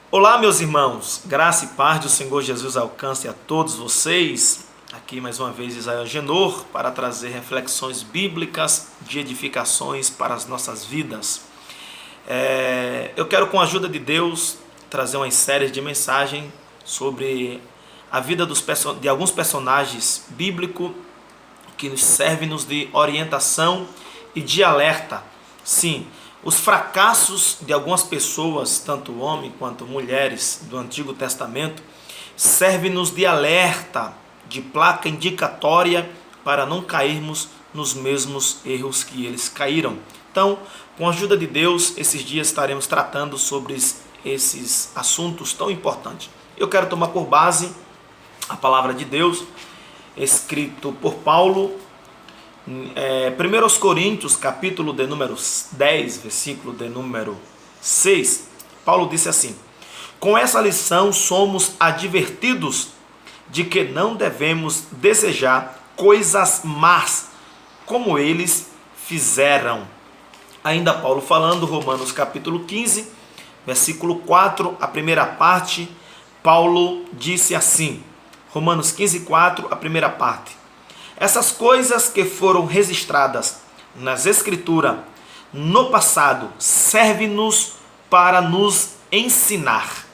Olá, meus irmãos, graça e paz do Senhor Jesus alcance a todos vocês. Aqui mais uma vez Isael Genor para trazer reflexões bíblicas de edificações para as nossas vidas. Eu quero, com a ajuda de Deus, trazer uma série de mensagens sobre a vida de alguns personagens bíblicos que nos servem de orientação e de alerta. Sim, os fracassos de algumas pessoas, tanto homens quanto mulheres do Antigo Testamento, servem-nos de alerta, de placa indicatória para não cairmos nos mesmos erros que eles caíram. Então, com a ajuda de Deus, esses dias estaremos tratando sobre esses assuntos tão importantes. Eu quero tomar por base a palavra de Deus, escrito por Paulo, 1 Coríntios, capítulo de número 10, versículo de número 6, Paulo disse assim: com essa lição somos advertidos de que não devemos desejar coisas más, como eles fizeram. Ainda Paulo falando, Romanos capítulo 15, versículo 4, a primeira parte, Paulo disse assim, Romanos 15, 4, a primeira parte: essas coisas que foram registradas nas Escrituras no passado servem-nos para nos ensinar.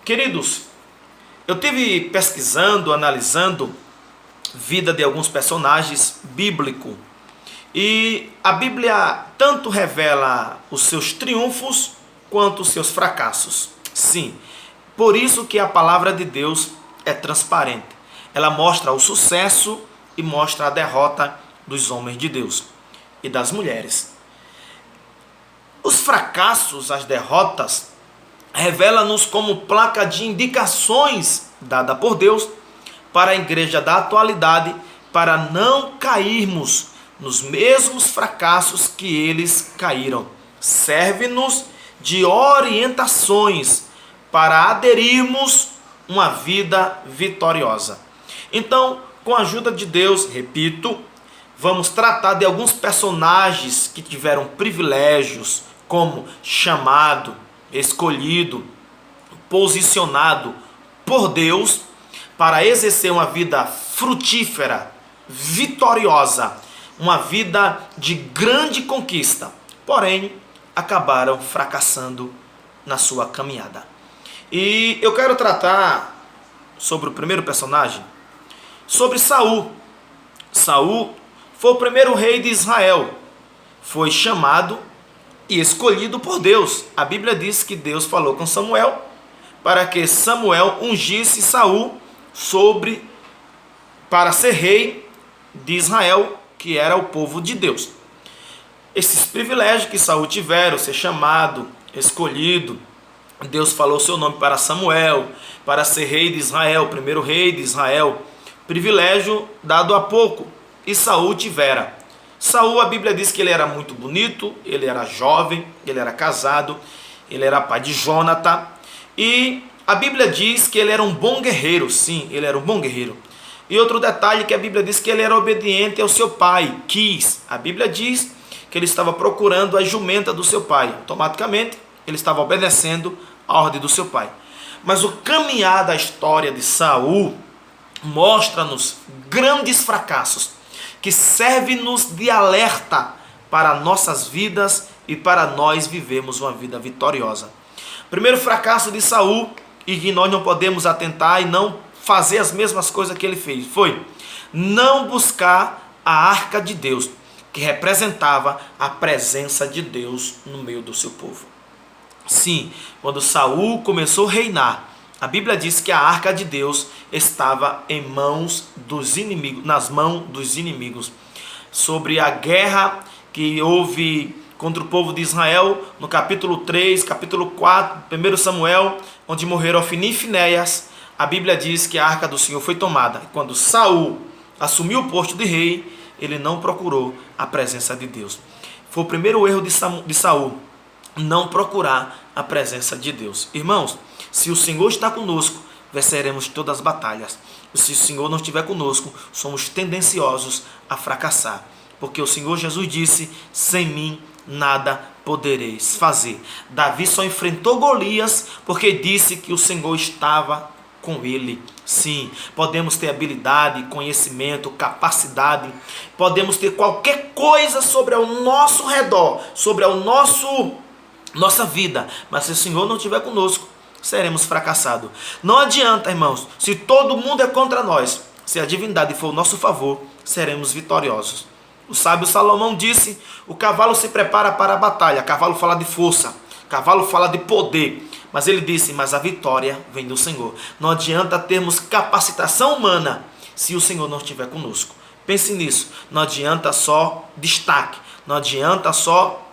Queridos, eu tive pesquisando, analisando vida de alguns personagens bíblicos e a Bíblia tanto revela os seus triunfos quanto os seus fracassos. Sim, por isso que a palavra de Deus é transparente. Ela mostra o sucesso e mostra a derrota dos homens de Deus e das mulheres. Os fracassos, as derrotas, revelam-nos como placa de indicações dada por Deus para a igreja da atualidade, para não cairmos nos mesmos fracassos que eles caíram. Serve-nos de orientações para aderirmos uma vida vitoriosa. Então, com a ajuda de Deus, repito, vamos tratar de alguns personagens que tiveram privilégios, como chamado, escolhido, posicionado por Deus para exercer uma vida frutífera, vitoriosa, uma vida de grande conquista, porém acabaram fracassando na sua caminhada. E eu quero tratar sobre o primeiro personagem, sobre Saul. Saul foi o primeiro rei de Israel. Foi chamado e escolhido por Deus. A Bíblia diz que Deus falou com Samuel para que Samuel ungisse Saul para ser rei de Israel, que era o povo de Deus. Esses privilégios que Saul tiveram, ser chamado, escolhido, Deus falou seu nome para Samuel, para ser rei de Israel, o primeiro rei de Israel. Privilégio dado a pouco, e Saul tivera. Saul, a Bíblia diz que ele era muito bonito, ele era jovem, ele era casado, ele era pai de Jonatã, e a Bíblia diz que ele era um bom guerreiro. Sim, ele era um bom guerreiro. E outro detalhe, que a Bíblia diz que ele era obediente ao seu pai, Quis. A Bíblia diz que ele estava procurando a jumenta do seu pai. Automaticamente, ele estava obedecendo a ordem do seu pai. Mas o caminhar da história de Saul mostra-nos grandes fracassos que servem-nos de alerta para nossas vidas e para nós vivermos uma vida vitoriosa. Primeiro fracasso de Saul, e que nós não podemos atentar e não fazer as mesmas coisas que ele fez, foi não buscar a arca de Deus, que representava a presença de Deus no meio do seu povo. Sim, quando Saul começou a reinar, a Bíblia diz que a arca de Deus estava nas mãos dos inimigos. Sobre a guerra que houve contra o povo de Israel, no capítulo 3, capítulo 4, 1 Samuel, onde morreram Ofni e Finéias, a Bíblia diz que a arca do Senhor foi tomada. Quando Saul assumiu o posto de rei, ele não procurou a presença de Deus. Foi o primeiro erro de Saul, não procurar a presença de Deus. Irmãos, se o Senhor está conosco, venceremos todas as batalhas. Se o Senhor não estiver conosco, somos tendenciosos a fracassar. Porque o Senhor Jesus disse: sem mim nada podereis fazer. Davi só enfrentou Golias porque disse que o Senhor estava com ele. Sim, podemos ter habilidade, conhecimento, capacidade, podemos ter qualquer coisa sobre o nosso redor, sobre o nossa vida, mas se o Senhor não estiver conosco, seremos fracassados. Não adianta, irmãos, se todo mundo é contra nós, se a divindade for ao nosso favor, seremos vitoriosos. O sábio Salomão disse: o cavalo se prepara para a batalha. Cavalo fala de força, cavalo fala de poder. Mas ele disse: mas a vitória vem do Senhor. Não adianta termos capacitação humana se o Senhor não estiver conosco. Pense nisso. Não adianta só destaque, não adianta só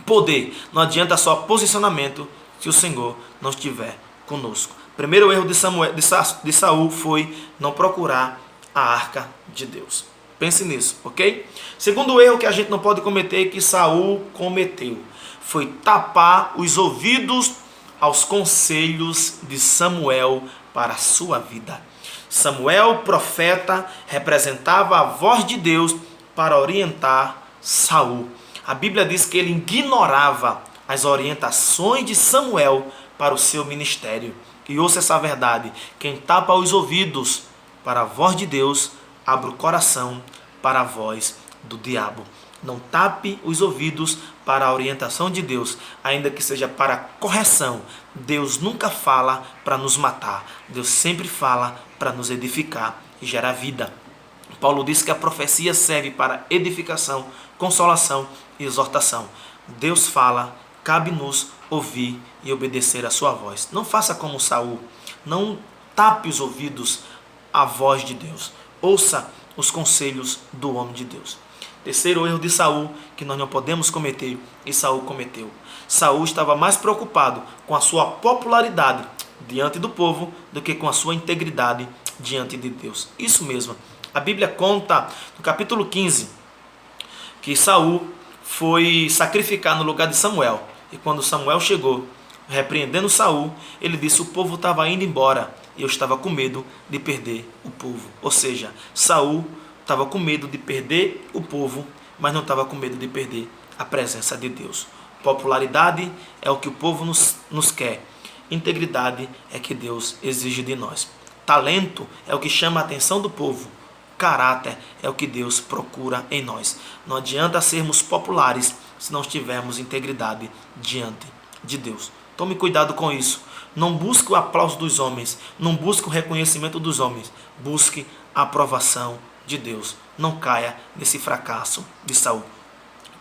poder, não adianta só posicionamento se o Senhor não estiver conosco. Primeiro erro de Saul foi não procurar a arca de Deus. Pense nisso, ok? Segundo erro que a gente não pode cometer, que Saul cometeu, foi tapar os ouvidos aos conselhos de Samuel para a sua vida. Samuel, profeta, representava a voz de Deus para orientar Saul. A Bíblia diz que ele ignorava as orientações de Samuel para o seu ministério. E ouça essa verdade: quem tapa os ouvidos para a voz de Deus, abre o coração para a voz do diabo. Não tape os ouvidos para a orientação de Deus, ainda que seja para a correção. Deus nunca fala para nos matar. Deus sempre fala para nos edificar e gerar vida. Paulo diz que a profecia serve para edificação, consolação e exortação. Deus fala, cabe-nos ouvir e obedecer a sua voz. Não faça como Saul. Não tape os ouvidos à voz de Deus. Ouça os conselhos do homem de Deus. Terceiro erro de Saul, que nós não podemos cometer, e Saul cometeu. Saul estava mais preocupado com a sua popularidade diante do povo do que com a sua integridade diante de Deus. Isso mesmo. A Bíblia conta no capítulo 15 que Saul foi sacrificar no lugar de Samuel. E quando Samuel chegou, repreendendo Saul, ele disse: o povo estava indo embora e eu estava com medo de perder o povo. Ou seja, Saul estava com medo de perder o povo, mas não estava com medo de perder a presença de Deus. Popularidade é o que o povo nos quer. Integridade é que Deus exige de nós. Talento é o que chama a atenção do povo. Caráter é o que Deus procura em nós. Não adianta sermos populares se não tivermos integridade diante de Deus. Tome cuidado com isso. Não busque o aplauso dos homens, não busque o reconhecimento dos homens. Busque a aprovação de Deus. Não caia nesse fracasso de Saul.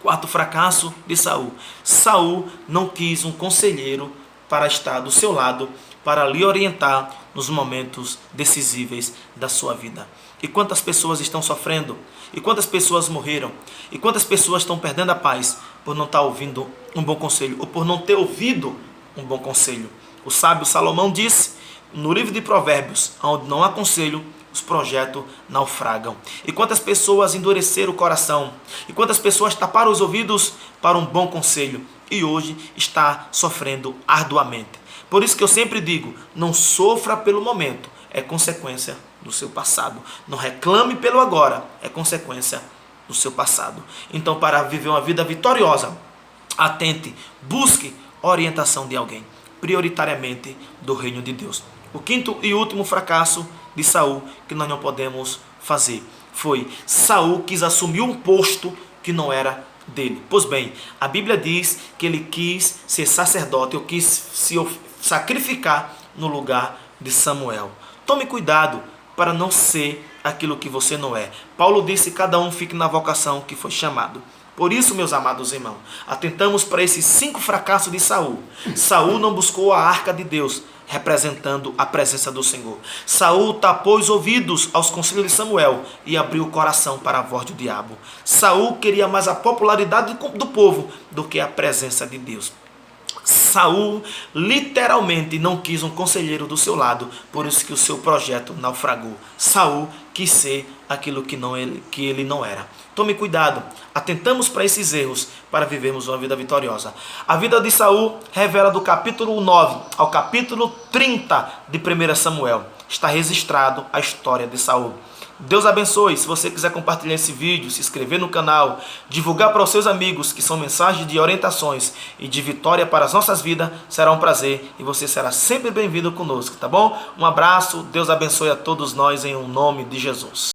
Quarto fracasso de Saul. Saul não quis um conselheiro para estar do seu lado, para lhe orientar nos momentos decisíveis da sua vida. E quantas pessoas estão sofrendo? E quantas pessoas morreram? E quantas pessoas estão perdendo a paz por não estar ouvindo um bom conselho, ou por não ter ouvido um bom conselho? O sábio Salomão disse no livro de Provérbios: onde não há conselho, os projetos naufragam. E quantas pessoas endureceram o coração? E quantas pessoas taparam os ouvidos para um bom conselho? E hoje está sofrendo arduamente. Por isso que eu sempre digo: não sofra pelo momento, é consequência do seu passado. Não reclame pelo agora, é consequência do seu passado. Então, para viver uma vida vitoriosa, atente, busque orientação de alguém, prioritariamente do reino de Deus. O quinto e último fracasso de Saul que nós não podemos fazer foi: Saul quis assumir um posto que não era dele. Pois bem, a Bíblia diz que ele quis ser sacerdote, ou quis se sacrificar no lugar de Samuel. Tome cuidado para não ser aquilo que você não é. Paulo disse: cada um fique na vocação que foi chamado. Por isso, meus amados irmãos, atentamos para esses 5 fracassos de Saul. Saul não buscou a arca de Deus, representando a presença do Senhor. Saul tapou os ouvidos aos conselhos de Samuel e abriu o coração para a voz do diabo. Saul queria mais a popularidade do povo do que a presença de Deus. Saul literalmente não quis um conselheiro do seu lado, por isso que o seu projeto naufragou. Saul quis ser aquilo que ele não era. Tome cuidado, atentamos para esses erros para vivermos uma vida vitoriosa. A vida de Saul revela do capítulo 9 ao capítulo 30 de 1 Samuel. Está registrado a história de Saul. Deus abençoe. Se você quiser compartilhar esse vídeo, se inscrever no canal, divulgar para os seus amigos, que são mensagens de orientações e de vitória para as nossas vidas, será um prazer e você será sempre bem-vindo conosco, tá bom? Um abraço, Deus abençoe a todos nós em nome de Jesus.